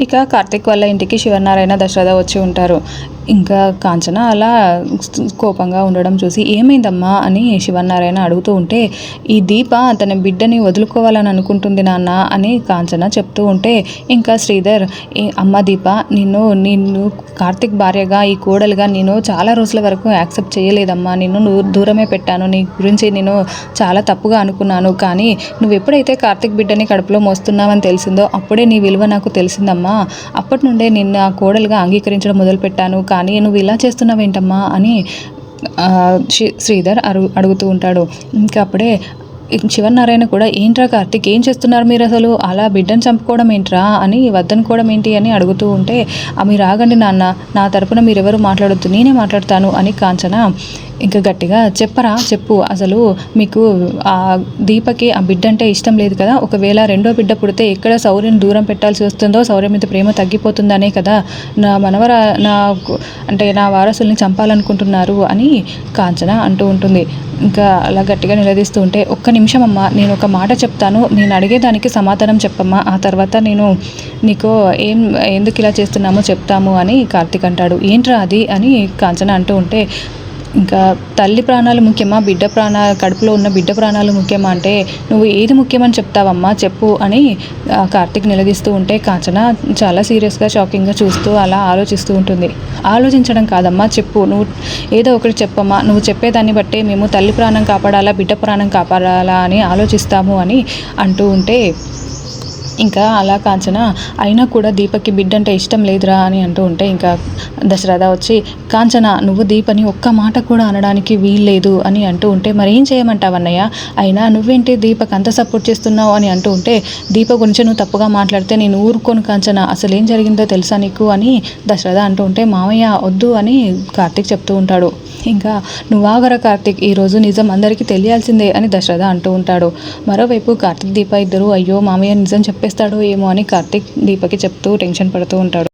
ఇక కార్తిక్ వాళ్ళ ఇంటికి శివనారాయణ, దశరథ వచ్చి ఉంటారు. ఇంకా కాంచన అలా కోపంగా ఉండడం చూసి ఏమైందమ్మా అని శివనారాయణ అడుగుతూ ఉంటే, ఈ దీప తన బిడ్డని వదులుకోవాలని అనుకుంటుంది నాన్న అని కాంచన చెప్తూ ఉంటే, ఇంకా శ్రీధర్ అమ్మ దీప నిన్ను కార్తిక్ భార్యగా, ఈ కోడలుగా నేను చాలా రోజుల వరకు యాక్సెప్ట్ చేయలేదమ్మా. నిన్ను దూరమే పెట్టాను. నీ గురించి నేను చాలా తప్పుగా అనుకున్నాను. కానీ నువ్వు ఎప్పుడైతే కార్తిక్ బిడ్డని కడుపులో మోస్తున్నావని తెలిసిందో అప్పుడే నీ విలువ నాకు తెలిసిందమ్మా. అప్పటి నుండే నిన్ను ఆ కోడలుగా అంగీకరించడం మొదలుపెట్టాను. కానీ నువ్వు ఇలా చేస్తున్నావేంటమ్మా అని శ్రీధర్ అడుగుతూ ఉంటాడు. ఇంకా అప్పుడే శివనారాయణ కూడా, ఏంట్రా కార్తిక్, ఏం చేస్తున్నారు మీరు, అసలు అలా బిడ్డను చంపుకోవడం ఏంట్రా అని, వద్దనుకోవడం ఏంటి అని అడుగుతూ ఉంటే, మీరు ఆగండి నాన్న, నా తరపున మీరెవరు మాట్లాడొద్దు, నేనే మాట్లాడతాను అని కాంచన ఇంకా గట్టిగా, చెప్పు, అసలు మీకు ఆ దీపకి ఆ బిడ్డ అంటే ఇష్టం లేదు కదా, ఒకవేళ రెండో బిడ్డ పుడితే ఎక్కడ శౌర్యని దూరం పెట్టాల్సి వస్తుందో, శౌర్య మీద ప్రేమ తగ్గిపోతుందనే కదా నా నా వారసుల్ని చంపాలనుకుంటున్నారు అని కాంచన అంటూ ఉంటుంది. ఇంకా అలా గట్టిగా నిలదీస్తూ ఉంటే, ఒక్క నిమిషం అమ్మా, నేను ఒక మాట చెప్తాను, నేను అడిగేదానికి సమాధానం చెప్పమ్మా, ఆ తర్వాత నేను నీకు ఎందుకు ఇలా చేస్తున్నామో చెప్తాము అని కార్తిక్ అంటాడు. ఏంట్రా అది అని కాంచన అంటూ ఉంటే, ఇంకా తల్లి ప్రాణాలు ముఖ్యమా, కడుపులో ఉన్న బిడ్డ ప్రాణాలు ముఖ్యమా అంటే నువ్వు ఏది ముఖ్యమని చెప్తావమ్మా, చెప్పు అని కార్తిక్ నిలదీస్తూ ఉంటే, కాంచన చాలా సీరియస్గా, షాకింగ్గా చూస్తూ అలా ఆలోచిస్తూ ఉంటుంది. ఆలోచించడం కాదమ్మా, చెప్పు, నువ్వు ఏదో ఒకటి చెప్పమ్మా, నువ్వు చెప్పేదాన్ని బట్టే మేము తల్లి ప్రాణం కాపాడాలా, బిడ్డ ప్రాణం కాపాడాలా అని ఆలోచిస్తాము అని అంటూ ఉంటే, ఇంకా అలా కాంచన అయినా కూడా దీపకి బిడ్డ అంటే ఇష్టం లేదురా అని అంటూ ఉంటే, ఇంకా దశరథ వచ్చి, కాంచన నువ్వు దీపని ఒక్క మాట కూడా అనడానికి వీల్లేదు అని అంటూ ఉంటే, మరి ఏం చేయమంటావు అన్నయ్య, అయినా నువ్వేంటి దీపక్ అంత సపోర్ట్ చేస్తున్నావు అని అంటూ ఉంటే, దీప గురించి నువ్వు తప్పుగా మాట్లాడితే నేను ఊరుకోను కాంచన, అసలు ఏం జరిగిందో తెలుసా నీకు అని దశరథ అంటూ ఉంటే, మామయ్య వద్దు అని కార్తిక్ చెప్తూ ఉంటాడు. ఇంకా నువ్వు ఆగరా కార్తిక్, ఈరోజు నిజం అందరికీ తెలియాల్సిందే అని దశరథ అంటూ ఉంటాడు. మరోవైపు కార్తిక్ దీప ఇద్దరు, అయ్యో మామయ్య నిజం చెప్పేస్తాడో ఏమో అని కార్తిక్ దీపకి చెప్తూ టెన్షన్ పడుతూ ఉంటాడు.